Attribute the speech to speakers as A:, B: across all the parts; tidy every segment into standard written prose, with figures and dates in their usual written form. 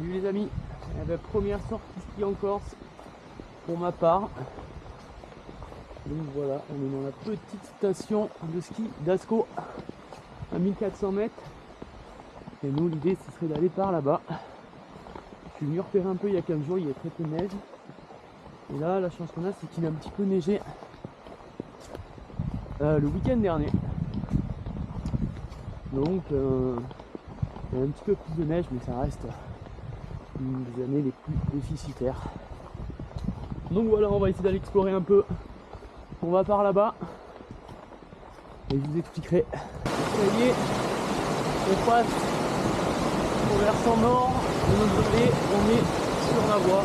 A: Salut les amis, première sortie ski en Corse pour ma part. Donc voilà, on est dans la petite station de ski d'Ascaux à 1400 mètres. Et nous l'idée ce serait d'aller par là-bas. Je suis venu repérer un peu il y a 15 jours, il y a très peu de neige. Et là la chance qu'on a c'est qu'il a un petit peu neigé le week-end dernier. Donc il y a un petit peu plus de neige mais ça reste une des années les plus déficitaires. Donc voilà, on va essayer d'aller explorer un peu. On va par là-bas et je vous expliquerai. Ça y est, on passe au versant nord de notre vallée, on est sur la voie.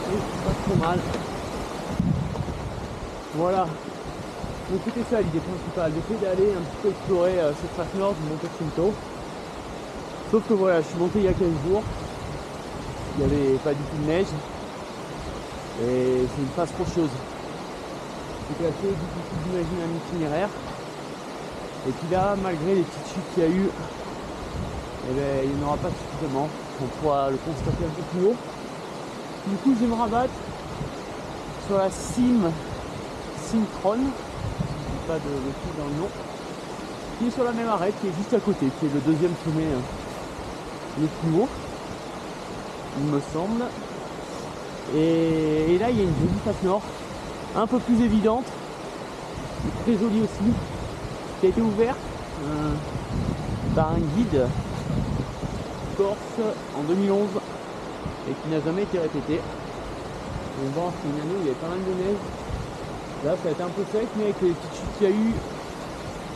A: Et pas trop mal. Voilà. Donc c'était ça l'idée principale, d'essayer d'aller un petit peu explorer cette face nord du Monte Cinto. Sauf que voilà, je suis monté il y a 15 jours. Il n'y avait pas du tout de neige. Et c'est une face rocheuse. C'était assez difficile d'imaginer un itinéraire. Et puis là, malgré les petites chutes qu'il y a eu, eh ben, il n'y en aura pas suffisamment. On pourra le constater un peu plus haut. Du coup, je vais me rabattre sur la cime Simtron, je ne dis pas de truc dans le nom, qui est sur la même arête, qui est juste à côté, qui est le deuxième sommet le plus haut, il me semble. Et là, il y a une jolie face nord, un peu plus évidente, très jolie aussi, qui a été ouverte par un guide corse en 2011 et qui n'a jamais été répété. Donc bon, c'est une année où il y avait pas mal de neige. Là, ça a été un peu sec, mais avec les petites chutes qu'il y a eu,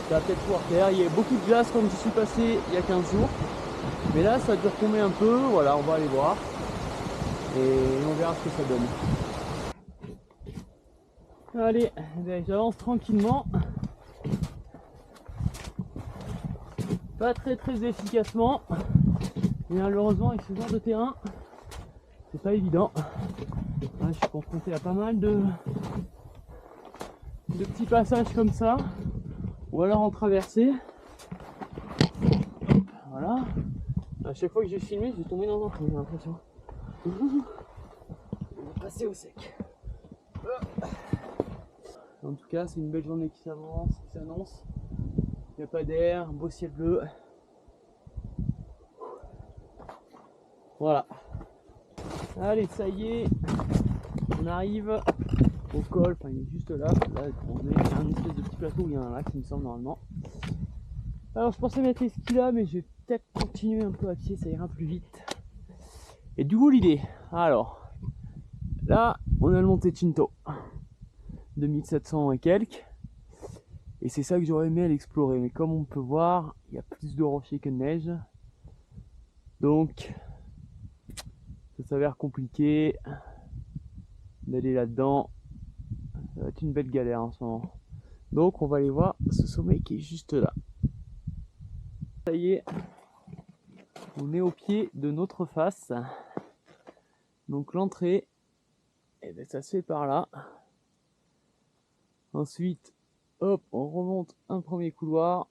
A: ça va peut-être pouvoir faire. Il y a beaucoup de glace comme je suis passé il y a 15 jours. Mais là, ça a dû retomber un peu. Voilà, on va aller voir. Et on verra ce que ça donne. Allez, j'avance tranquillement. Pas très efficacement. Et malheureusement, avec ce genre de terrain, c'est pas évident. Là, je suis confronté à pas mal de petits passages comme ça. Ou alors en traversée. Voilà. À chaque fois que je vais filmer, je vais tomber dans un trou, j'ai l'impression. On va passer au sec. En tout cas, c'est une belle journée qui s'annonce. Il n'y a pas d'air, un beau ciel bleu. Voilà. Allez, ça y est. On arrive au col. Enfin, il est juste là. Là, on est à un espèce de petit plateau où il y a un lac, il me semble, normalement. Alors, je pensais mettre les skis là, mais je vais peut-être continuer un peu à pied, ça ira plus vite. Et du coup, l'idée. Alors, là, on a le Monte Cinto. 2700 et quelques. Et c'est ça que j'aurais aimé aller explorer. Mais comme on peut voir, il y a plus de rochers que de neige. Donc, ça s'avère compliqué d'aller là-dedans. Ça va être une belle galère en ce moment. Donc, on va aller voir ce sommet qui est juste là. Ça y est, on est au pied de notre face. Donc, l'entrée, eh ben, ça se fait par là. Ensuite, hop, on remonte un premier couloir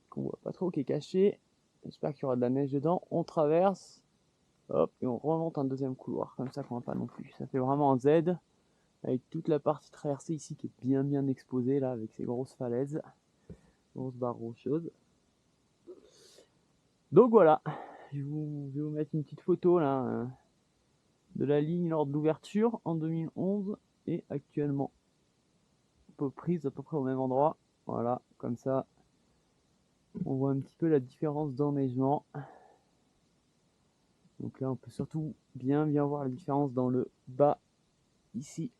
A: qu'on voit pas trop, qui est caché. J'espère qu'il y aura de la neige dedans. On traverse, hop, et on remonte un deuxième couloir, comme ça qu'on voit pas non plus. Ça fait vraiment un Z, avec toute la partie traversée ici qui est bien exposée, là, avec ces grosses falaises, grosses barres rocheuses. Donc voilà, je vais vous mettre une petite photo, là, de la ligne lors de l'ouverture en 2011, et actuellement. Prise à peu près au même endroit, voilà, comme ça on voit un petit peu la différence d'enneigement. Donc là on peut surtout bien voir la différence dans le bas ici,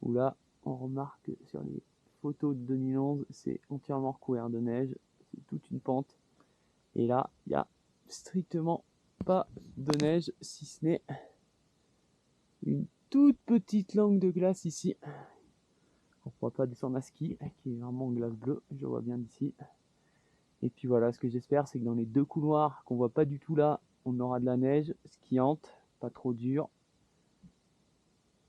A: où là on remarque que sur les photos de 2011 c'est entièrement recouvert de neige, c'est toute une pente, et là il n'y a strictement pas de neige, si ce n'est une toute petite langue de glace ici. On ne pourra pas descendre à ski, qui est vraiment en glace bleue, je vois bien d'ici. Et puis voilà, ce que j'espère, c'est que dans les deux couloirs qu'on voit pas du tout là, on aura de la neige skiante, pas trop dure,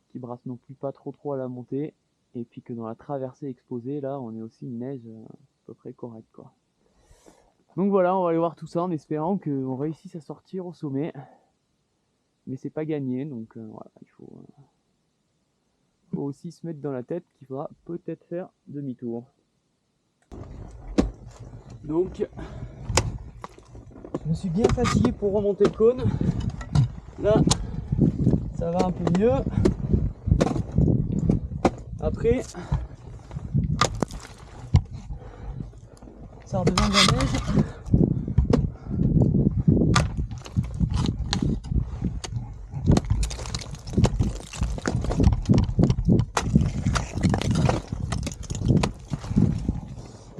A: qui brasse non plus pas trop à la montée. Et puis que dans la traversée exposée, là, on est aussi une neige à peu près correcte, quoi. Donc voilà, on va aller voir tout ça en espérant qu'on réussisse à sortir au sommet. Mais c'est pas gagné, donc voilà, il faut aussi se mettre dans la tête qu'il faudra peut-être faire demi-tour. Donc, je me suis bien fatigué pour remonter le cône. Là, ça va un peu mieux. Après, ça redevient de la neige.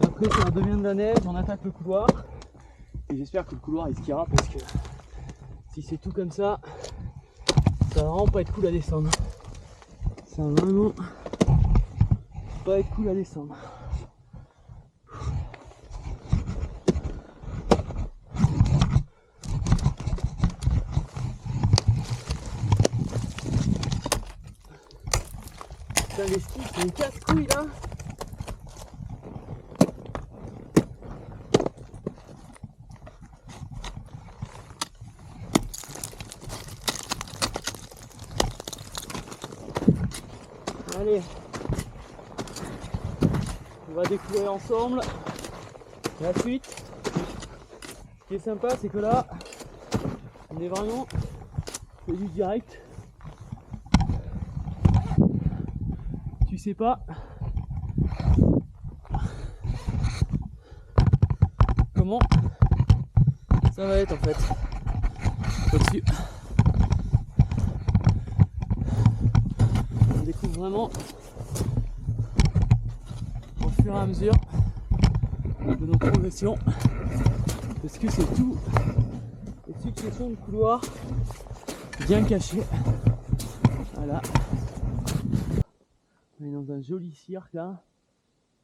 A: Après, ça redevient de la neige, on attaque le couloir. Et j'espère que le couloir il skiera parce que si c'est tout comme ça, ça va vraiment pas être cool à descendre. Ça va vraiment pas être cool à descendre. Putain, les skis c'est une casse-couille là. Allez, on va découvrir ensemble la suite. Ce qui est sympa, c'est que là, on est vraiment c'est du direct. Tu sais pas comment ça va être en fait au-dessus. On découvre vraiment au fur et à mesure de nos progressions parce que c'est tout des successions de couloirs bien cachés. Voilà, on est dans un joli cirque là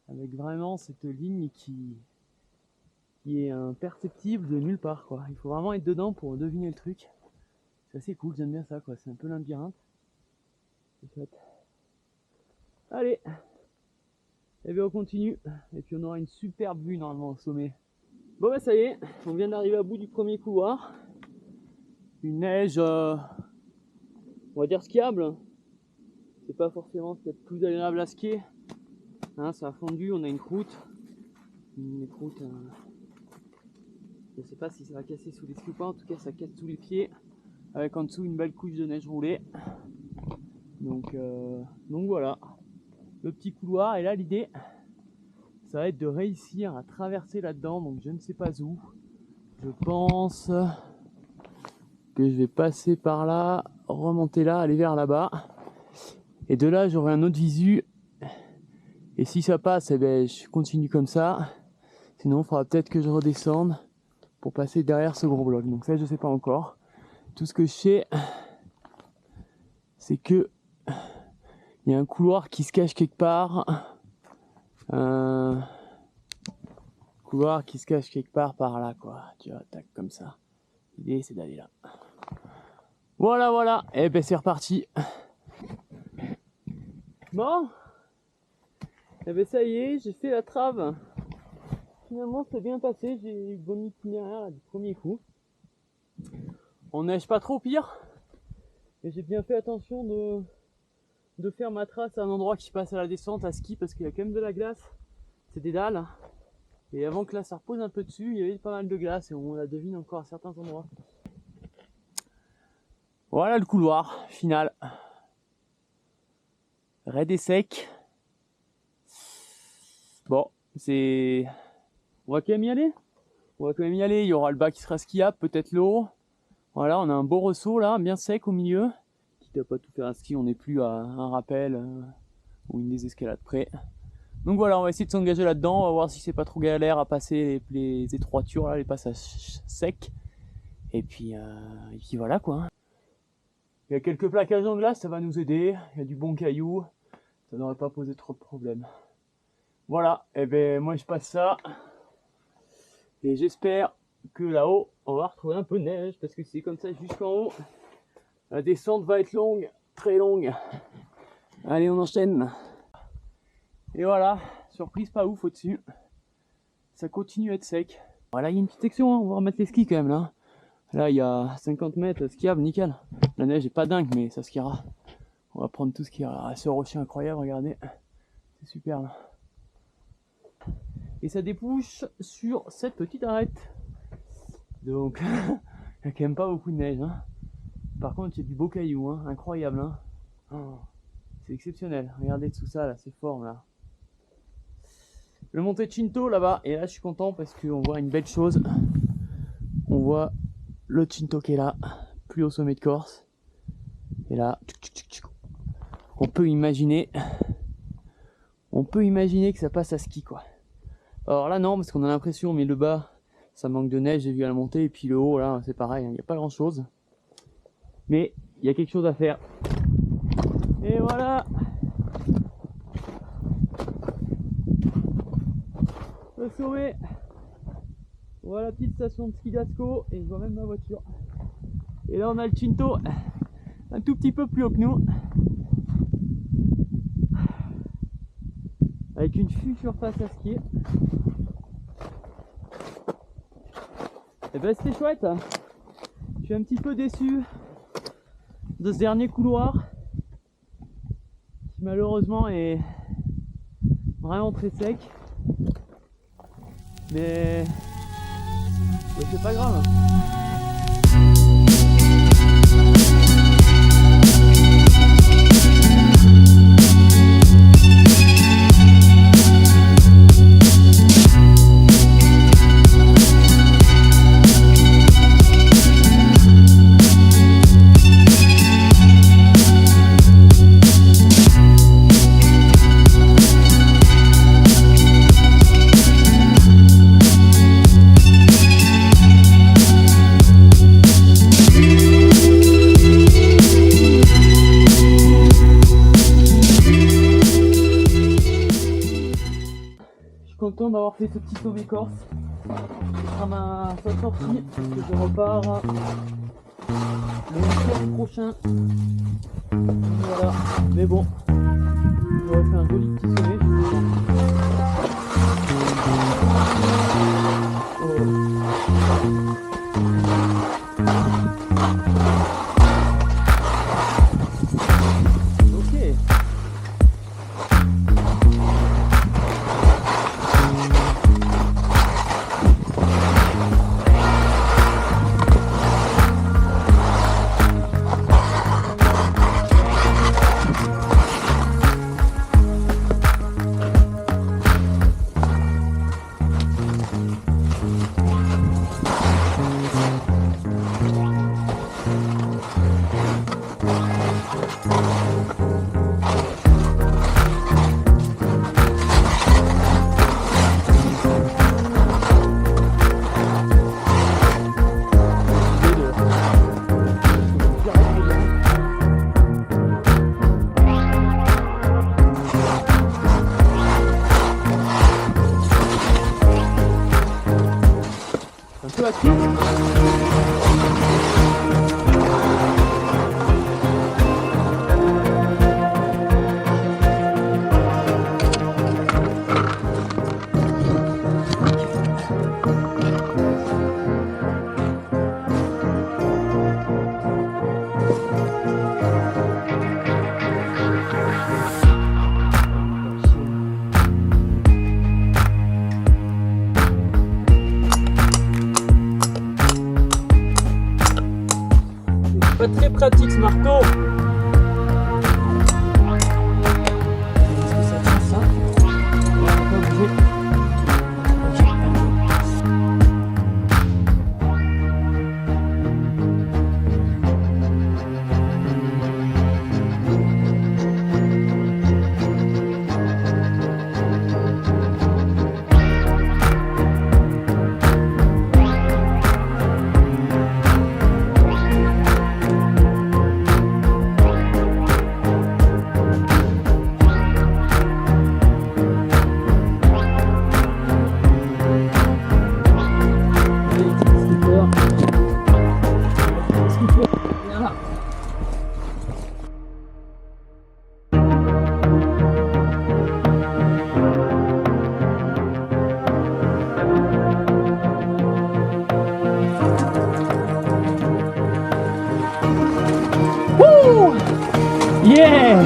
A: avec vraiment cette ligne qui est imperceptible de nulle part quoi. Il faut vraiment être dedans pour deviner le truc. C'est assez cool, j'aime bien ça quoi, c'est un peu labyrinthe. C'est chouette. Allez, et bien on continue et puis on aura une superbe vue normalement au sommet. Bon bah ça y est, on vient d'arriver au bout du premier couloir. Une neige, on va dire skiable. C'est pas forcément ce qu'il y a de plus agréable à skier. Hein, ça a fondu, on a une croûte. Une croûte, je sais pas si ça va casser sous les skis ou pas, en tout cas ça casse sous les pieds. Avec en dessous une belle couche de neige roulée. Donc voilà, le petit couloir. Et là l'idée, ça va être de réussir à traverser là-dedans. Donc je ne sais pas où. Je pense que je vais passer par là, remonter là, aller vers là-bas. Et de là j'aurai un autre visu. Et si ça passe, eh ben, je continue comme ça. Sinon il faudra peut-être que je redescende pour passer derrière ce gros bloc. Donc ça je sais pas encore. Tout ce que je sais, c'est que il y a un couloir qui se cache quelque part. Couloir qui se cache quelque part par là quoi. Tu vois, tac comme ça. L'idée c'est d'aller là. Voilà. Et ben c'est reparti. Bon. Et ben ça y est, j'ai fait la trave. Finalement c'est bien passé, j'ai eu le bon itinéraire là, du premier coup. On neige pas trop pire. Et j'ai bien fait attention de faire ma trace à un endroit qui passe à la descente à ski parce qu'il y a quand même de la glace. C'est des dalles. Et avant que là ça repose un peu dessus, il y avait pas mal de glace et on la devine encore à certains endroits. Voilà le couloir final. Raide et sec. Bon, c'est... On va quand même y aller. Il y aura le bas qui sera skiable, peut-être le haut. Voilà, on a un beau ressaut là, bien sec au milieu. Quitte à pas tout faire à ski, on n'est plus à un rappel ou une désescalade près. Donc voilà, on va essayer de s'engager là-dedans. On va voir si c'est pas trop galère à passer les étroitures là, les passages secs. Et puis voilà quoi. Il y a quelques plaquages en glace, ça va nous aider. Il y a du bon caillou, ça n'aurait pas posé trop de problèmes. Voilà, et ben moi je passe ça. Et j'espère que là-haut, on va retrouver un peu de neige, parce que c'est comme ça jusqu'en haut. La descente va être longue, très longue. Allez, on enchaîne. Et voilà, surprise pas ouf au-dessus. Ça continue à être sec. Voilà, il y a une petite section, hein. On va remettre les skis quand même là. Là, il y a 50 mètres skiable, nickel. La neige est pas dingue, mais ça skiera. On va prendre tout ce qui a ce rocher incroyable, regardez. C'est super là. Et ça débouche sur cette petite arête. Donc, il n'y a quand même pas beaucoup de neige. Hein. Par contre, il y a du beau caillou, hein. Incroyable. Hein. Oh, c'est exceptionnel. Regardez tout ça là, ces formes là. Le monté Cinto là-bas. Et là, je suis content parce qu'on voit une belle chose. On voit le Cinto qui est là, plus au sommet de Corse. Et là, on peut imaginer que ça passe à ski quoi. Alors là non, parce qu'on a l'impression, mais le bas ça manque de neige, j'ai vu à la montée, et puis le haut là c'est pareil, il n'y a pas grand chose, mais il y a quelque chose à faire. Et voilà le sommet. Voilà la petite station de ski d'Ascaux, et je vois même ma voiture. Et là on a le Cinto un tout petit peu plus haut que nous, avec une future face à skier. Et ben c'était chouette. Je suis un petit peu déçu de ce dernier couloir qui malheureusement est vraiment très sec, mais c'est pas grave. Content d'avoir fait ce petit sommet corse. Ce sera ma seule sortie, parce que je repars le week-end prochain. Voilà, mais bon, j'aurais fait un joli petit sommet. Ok. peu à pied. Pas très pratique ce marteau. Est-ce que ça tient ça? On va pas bouger. Yeah!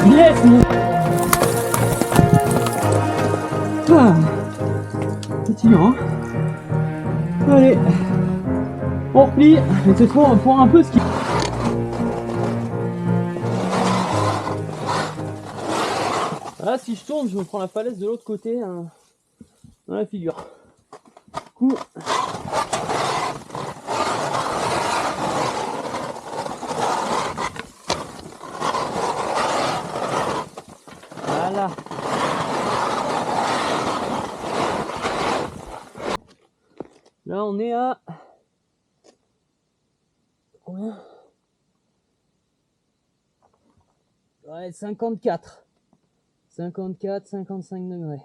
A: Yes, mon... Ah. Continuons. Allez. On replie. Et cette fois, on va pouvoir un peu skier. Là, si je tourne, je me prends la falaise de l'autre côté hein, dans la figure. Du coup... Voilà. Là, on est à... Combien? Ouais, 54. 54, 55 degrés.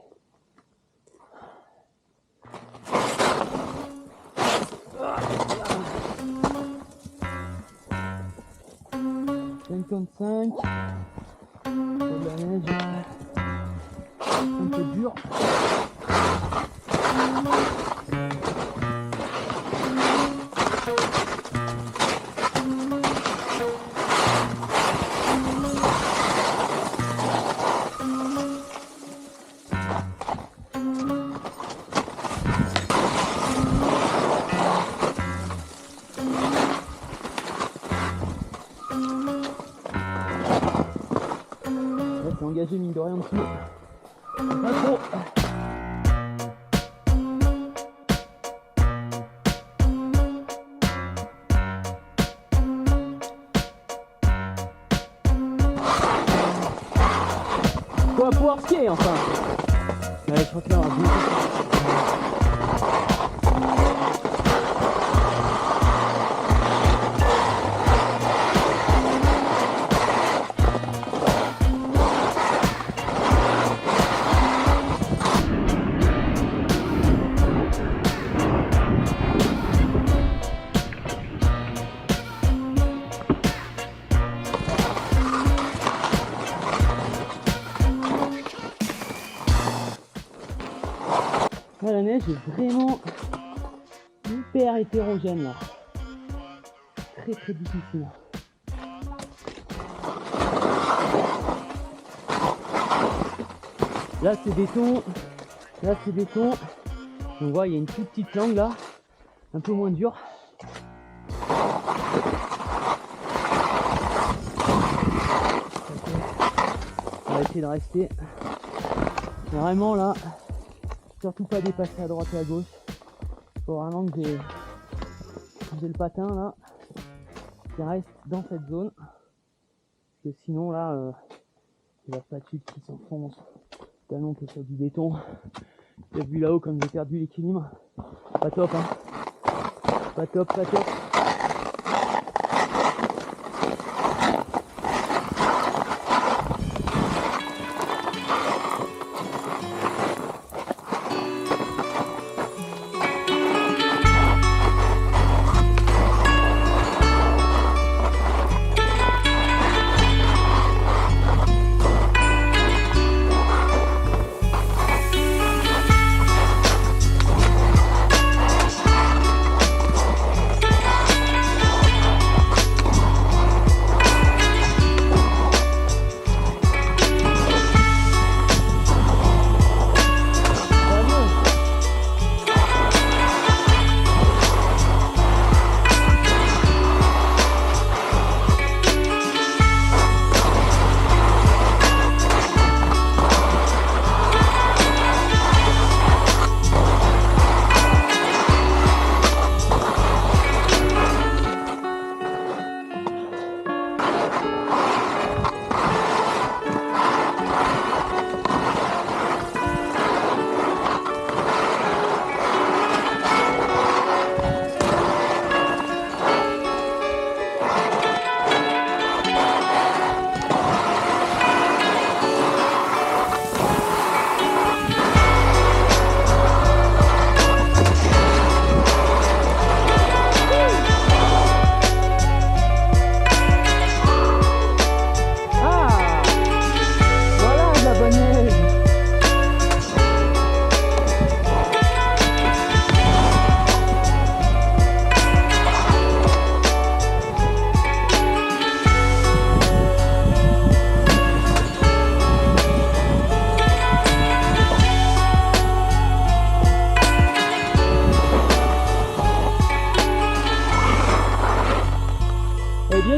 A: « 55 » de la neige un peu dur. Là, c'est engagé mine de rien dessus. Pas trop. On va pouvoir skier enfin. Allez, je crois que là, on va là, la neige est vraiment hyper hétérogène là. Très très difficile. Là c'est béton, là c'est béton. On voit il y a une toute petite langue là, un peu moins dure. On va essayer de rester vraiment là. Surtout pas dépasser à droite et à gauche. Faut vraiment que j'ai le patin là qui reste dans cette zone. Parce que sinon là, j'ai la spatule qui s'enfonce tellement que sur du béton. J'ai vu là-haut comme j'ai perdu l'équilibre. Pas top hein. Pas top, pas top.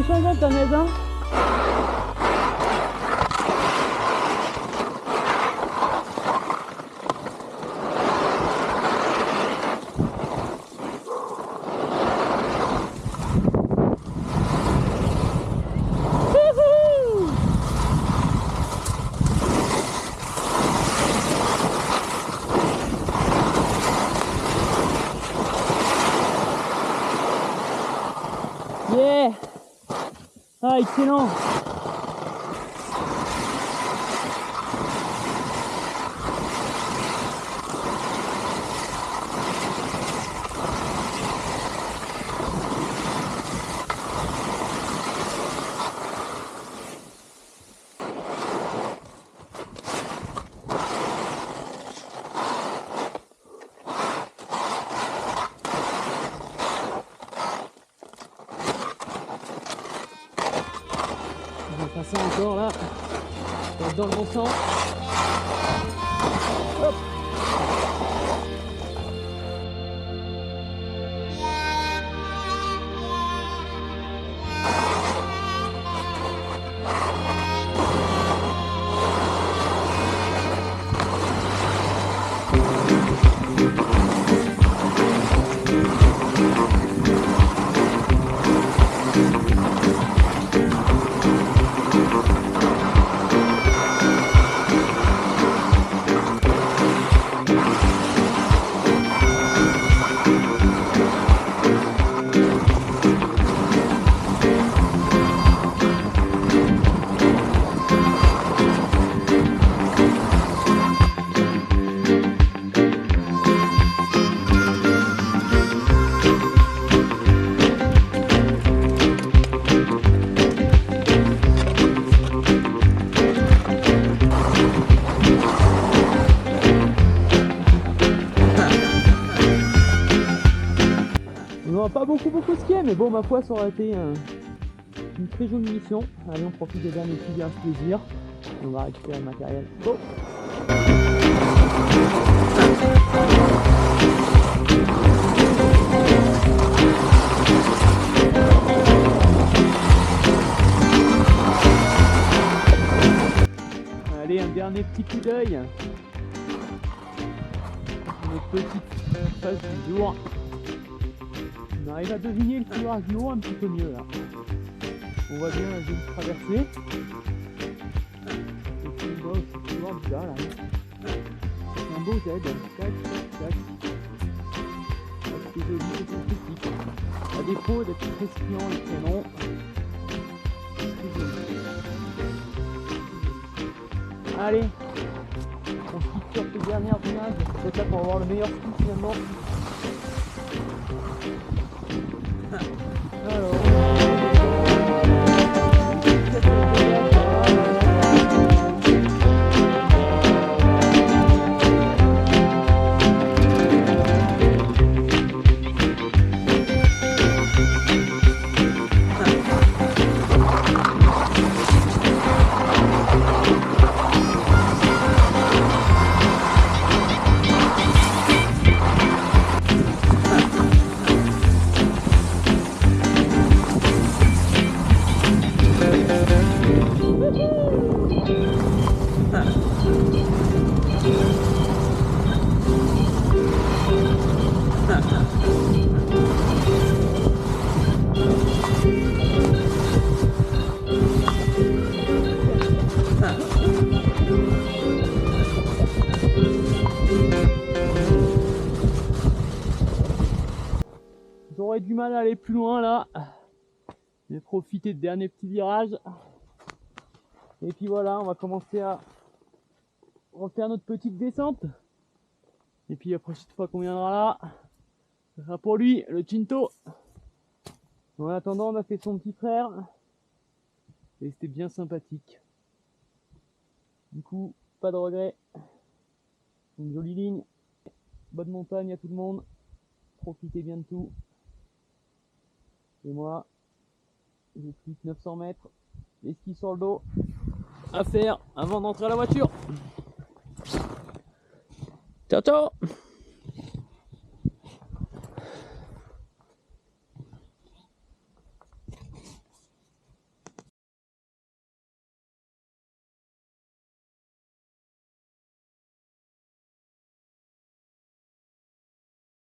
A: changeante ta neige, hein. Yeah! Ah, excellent! On va passer encore là, pour être dans le bon sens. Hop. On va pas beaucoup skier, mais bon, ma foi, ça aurait été une très jolie mission. Allez, on profite des derniers petits virages plaisir. Et on va récupérer le matériel. Go! Allez, un dernier petit coup d'œil. Notre petite phase du jour. On arrive à deviner le couloir du haut un petit peu mieux là. On voit bien la jolie traversée. Et puis on voit aussi le couloir du bas là. C'est un beau Z. Tac, tac. C'est joli, c'est synthétique. À défaut d'être très skiant et très long. C'est joli. Allez, on quitte sur ces dernières images. C'est là pour avoir le meilleur ski finalement. J'aurais du mal à aller plus loin là. J'ai profité de dernier petit virage. Et puis voilà, on va commencer à refaire notre petite descente. Et puis la prochaine fois qu'on viendra là, ce sera pour lui, le Tinto. En attendant, on a fait son petit frère. Et c'était bien sympathique. Du coup, pas de regret. Une jolie ligne. Bonne montagne à tout le monde. Profitez bien de tout. Et moi, j'ai plus que 900 mètres. Les skis sur le dos à faire avant d'entrer à la voiture. Ciao ciao.